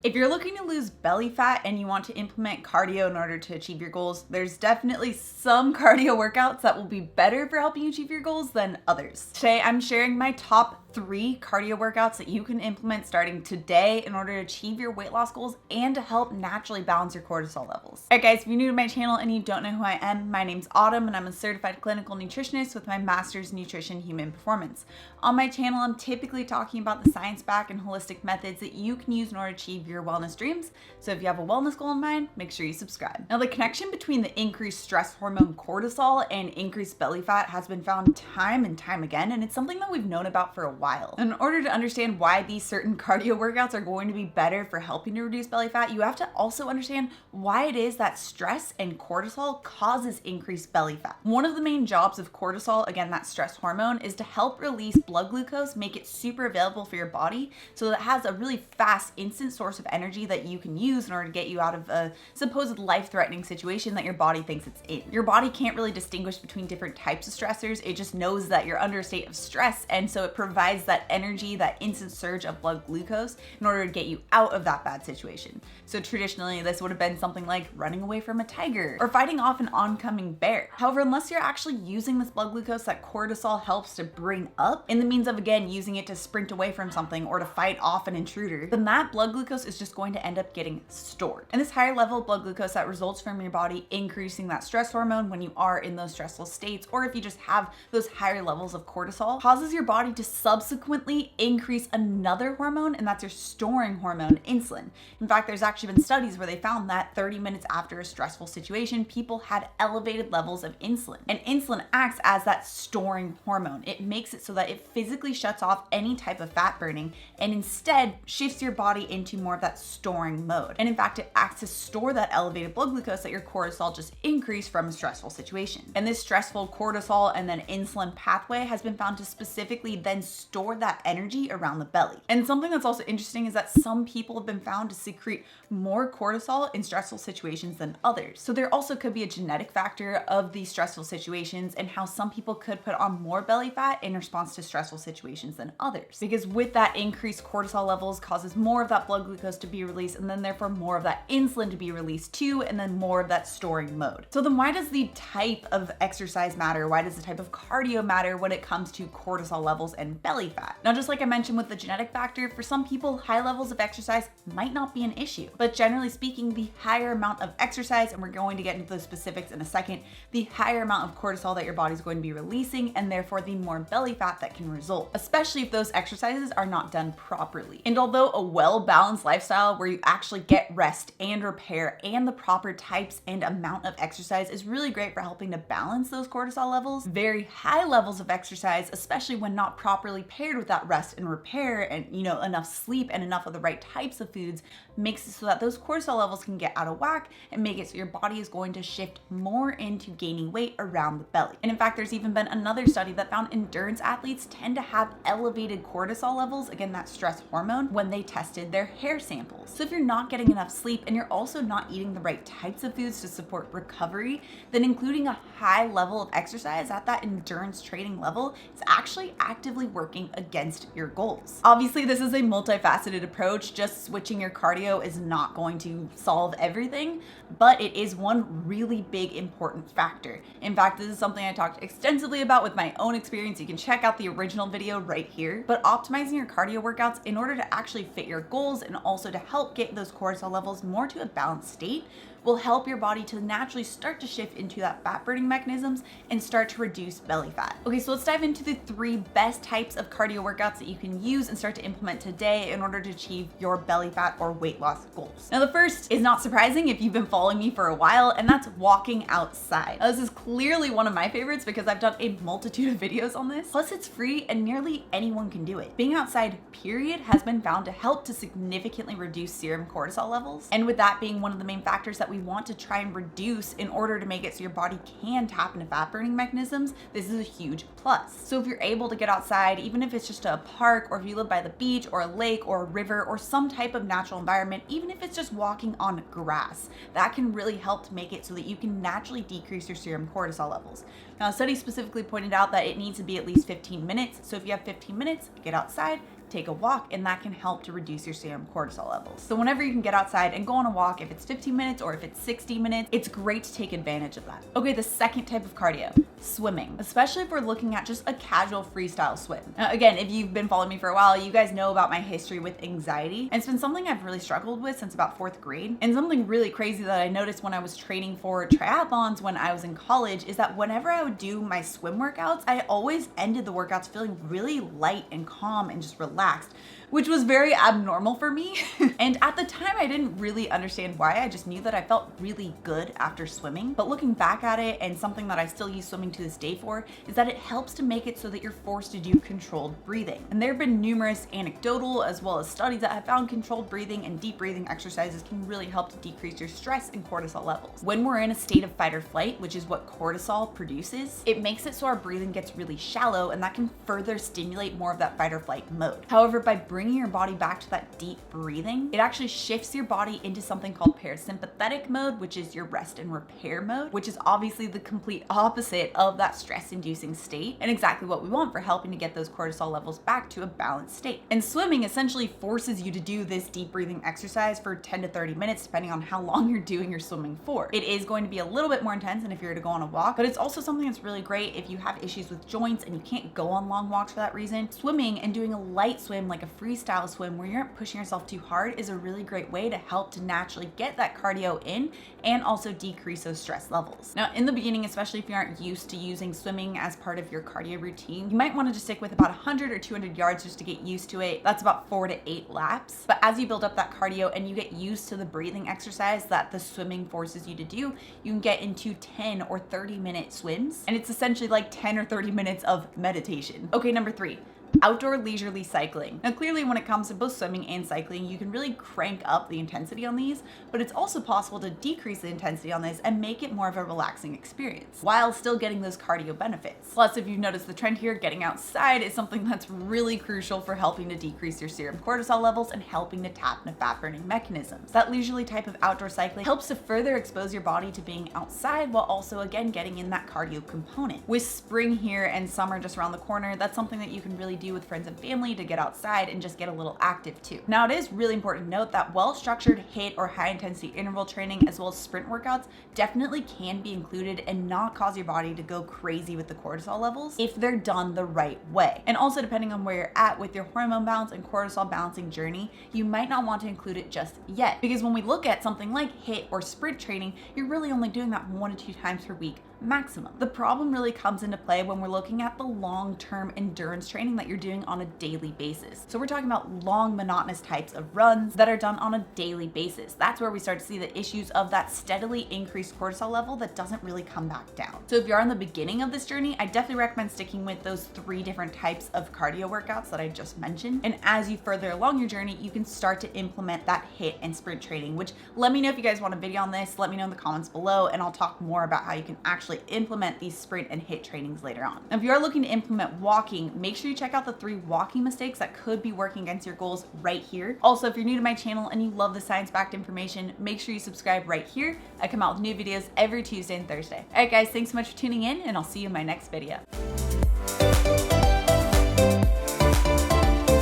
If you're looking to lose belly fat and you want to implement cardio in order to achieve your goals, there's definitely some cardio workouts that will be better for helping you achieve your goals than others. Today, I'm sharing my top 3 cardio workouts that you can implement starting today in order to achieve your weight loss goals and to help naturally balance your cortisol levels. Alright guys, if you're new to my channel and you don't know who I am, my name's Autumn and I'm a certified clinical nutritionist with my master's in nutrition human performance. On my channel, I'm typically talking about the science-backed and holistic methods that you can use in order to achieve your wellness dreams. So if you have a wellness goal in mind, make sure you subscribe. Now, the connection between the increased stress hormone cortisol and increased belly fat has been found time and time again, and it's something that we've known about for a while. In order to understand why these certain cardio workouts are going to be better for helping to reduce belly fat, you have to also understand why it is that stress and cortisol causes increased belly fat. One of the main jobs of cortisol, again, that stress hormone, is to help release blood glucose, make it super available for your body so that it has a really fast, instant source of energy that you can use in order to get you out of a supposed life-threatening situation that your body thinks it's in. Your body can't really distinguish between different types of stressors. It just knows that you're under a state of stress, and so it provides that energy, that instant surge of blood glucose in order to get you out of that bad situation. So traditionally, this would have been something like running away from a tiger or fighting off an oncoming bear. However, unless you're actually using this blood glucose that cortisol helps to bring up in the means of, again, using it to sprint away from something or to fight off an intruder, then that blood glucose is just going to end up getting stored. And this higher level of blood glucose that results from your body increasing that stress hormone when you are in those stressful states, or if you just have those higher levels of cortisol, causes your body to subsequently increase another hormone, and that's your storing hormone, insulin. In fact, there's actually been studies where they found that 30 minutes after a stressful situation, people had elevated levels of insulin. And insulin acts as that storing hormone. It makes it so that it physically shuts off any type of fat burning and instead shifts your body into more of that storing mode. And in fact, it acts to store that elevated blood glucose that your cortisol just increased from a stressful situation. And this stressful cortisol and then insulin pathway has been found to specifically then store that energy around the belly. And something that's also interesting is that some people have been found to secrete more cortisol in stressful situations than others. So there also could be a genetic factor of these stressful situations and how some people could put on more belly fat in response to stressful situations than others. Because with that increased cortisol levels causes more of that blood glucose to be released and then therefore more of that insulin to be released too, and then more of that storing mode. So then why does the type of exercise matter? Why does the type of cardio matter when it comes to cortisol levels and belly fat? Now, just like I mentioned with the genetic factor, for some people, high levels of exercise might not be an issue. But generally speaking, the higher amount of exercise, and we're going to get into the specifics in a second, the higher amount of cortisol that your body's going to be releasing, and therefore the more belly fat that can result, especially if those exercises are not done properly. And although a well-balanced lifestyle where you actually get rest and repair and the proper types and amount of exercise is really great for helping to balance those cortisol levels, very high levels of exercise, especially when not properly paired with that rest and repair and, enough sleep and enough of the right types of foods, makes it so that those cortisol levels can get out of whack and make it so your body is going to shift more into gaining weight around the belly. And in fact, there's even been another study that found endurance athletes tend to have elevated cortisol levels, again, that stress hormone, when they tested their hair samples. So if you're not getting enough sleep and you're also not eating the right types of foods to support recovery, then including a high level of exercise at that endurance training level is actually actively working against your goals. Obviously, this is a multifaceted approach. Just switching your cardio is not going to solve everything, but it is one really big important factor. In fact, this is something I talked extensively about with my own experience. You can check out the original video right here. But optimizing your cardio workouts in order to actually fit your goals and also to help get those cortisol levels more to a balanced state will help your body to naturally start to shift into that fat burning mechanisms and start to reduce belly fat. Okay, so let's dive into the 3 best types of cardio workouts that you can use and start to implement today in order to achieve your belly fat or weight loss goals. Now, the first is not surprising if you've been following me for a while, and that's walking outside. Now, this is clearly one of my favorites because I've done a multitude of videos on this. Plus, it's free and nearly anyone can do it. Being outside, period, has been found to help to significantly reduce serum cortisol levels. And with that being one of the main factors that we want to try and reduce in order to make it so your body can tap into fat burning mechanisms, this is a huge plus. So if you're able to get outside, even if it's just a park, or if you live by the beach or a lake or a river or some type of natural environment, even if it's just walking on grass, that can really help to make it so that you can naturally decrease your serum cortisol levels. Now, a study specifically pointed out that it needs to be at least 15 minutes. So if you have 15 minutes, get outside, take a walk, and that can help to reduce your serum cortisol levels. So whenever you can get outside and go on a walk, if it's 15 minutes or if it's 60 minutes, it's great to take advantage of that. Okay, the second type of cardio, swimming, especially if we're looking at just a casual freestyle swim. Now, again, if you've been following me for a while, you guys know about my history with anxiety, and it's been something I've really struggled with since about 4th grade. And something really crazy that I noticed when I was training for triathlons when I was in college is that whenever I would do my swim workouts, I always ended the workouts feeling really light and calm and just relaxed, which was very abnormal for me. And at the time, I didn't really understand why. I just knew that I felt really good after swimming. But looking back at it, and something that I still use swimming to this day for, is that it helps to make it so that you're forced to do controlled breathing. And there have been numerous anecdotal as well as studies that have found controlled breathing and deep breathing exercises can really help to decrease your stress and cortisol levels. When we're in a state of fight or flight, which is what cortisol produces, it makes it so our breathing gets really shallow, and that can further stimulate more of that fight or flight mode. However, by bringing your body back to that deep breathing, it actually shifts your body into something called parasympathetic mode, which is your rest and repair mode, which is obviously the complete opposite of that stress-inducing state, and exactly what we want for helping to get those cortisol levels back to a balanced state. And swimming essentially forces you to do this deep breathing exercise for 10 to 30 minutes, depending on how long you're doing your swimming for. It is going to be a little bit more intense than if you were to go on a walk, but it's also something that's really great if you have issues with joints and you can't go on long walks for that reason. Swimming and doing a light swim, like a freestyle swim where you aren't pushing yourself too hard, is a really great way to help to naturally get that cardio in and also decrease those stress levels. Now, in the beginning, especially if you aren't used to using swimming as part of your cardio routine, you might want to just stick with about 100 or 200 yards just to get used to it. That's about 4 to 8 laps. But as you build up that cardio and you get used to the breathing exercise that the swimming forces you to do, you can get into 10 or 30-minute swims, and it's essentially like 10 or 30 minutes of meditation. Okay, number 3. Outdoor leisurely cycling. Now, clearly when it comes to both swimming and cycling, you can really crank up the intensity on these, but it's also possible to decrease the intensity on this and make it more of a relaxing experience while still getting those cardio benefits. Plus, if you've noticed the trend here, getting outside is something that's really crucial for helping to decrease your serum cortisol levels and helping to tap into fat burning mechanisms. That leisurely type of outdoor cycling helps to further expose your body to being outside while also, again, getting in that cardio component. With spring here and summer just around the corner, that's something that you can really do with friends and family to get outside and just get a little active too. Now, it is really important to note that well-structured HIIT or high intensity interval training as well as sprint workouts definitely can be included and not cause your body to go crazy with the cortisol levels if they're done the right way. And also, depending on where you're at with your hormone balance and cortisol balancing journey, you might not want to include it just yet, because when we look at something like HIIT or sprint training, you're really only doing that 1 to 2 times per week maximum. The problem really comes into play when we're looking at the long-term endurance training that you're doing on a daily basis. So we're talking about long, monotonous types of runs that are done on a daily basis. That's where we start to see the issues of that steadily increased cortisol level that doesn't really come back down. So if you're on the beginning of this journey, I definitely recommend sticking with those 3 different types of cardio workouts that I just mentioned. And as you further along your journey, you can start to implement that HIIT and sprint training, which let me know if you guys want a video on this. Let me know in the comments below, and I'll talk more about how you can actually implement these sprint and HIIT trainings later on. Now, if you are looking to implement walking, make sure you check out the 3 walking mistakes that could be working against your goals right here. Also, if you're new to my channel and you love the science-backed information, make sure you subscribe right here. I come out with new videos every Tuesday and Thursday. All right, guys, thanks so much for tuning in, and I'll see you in my next video.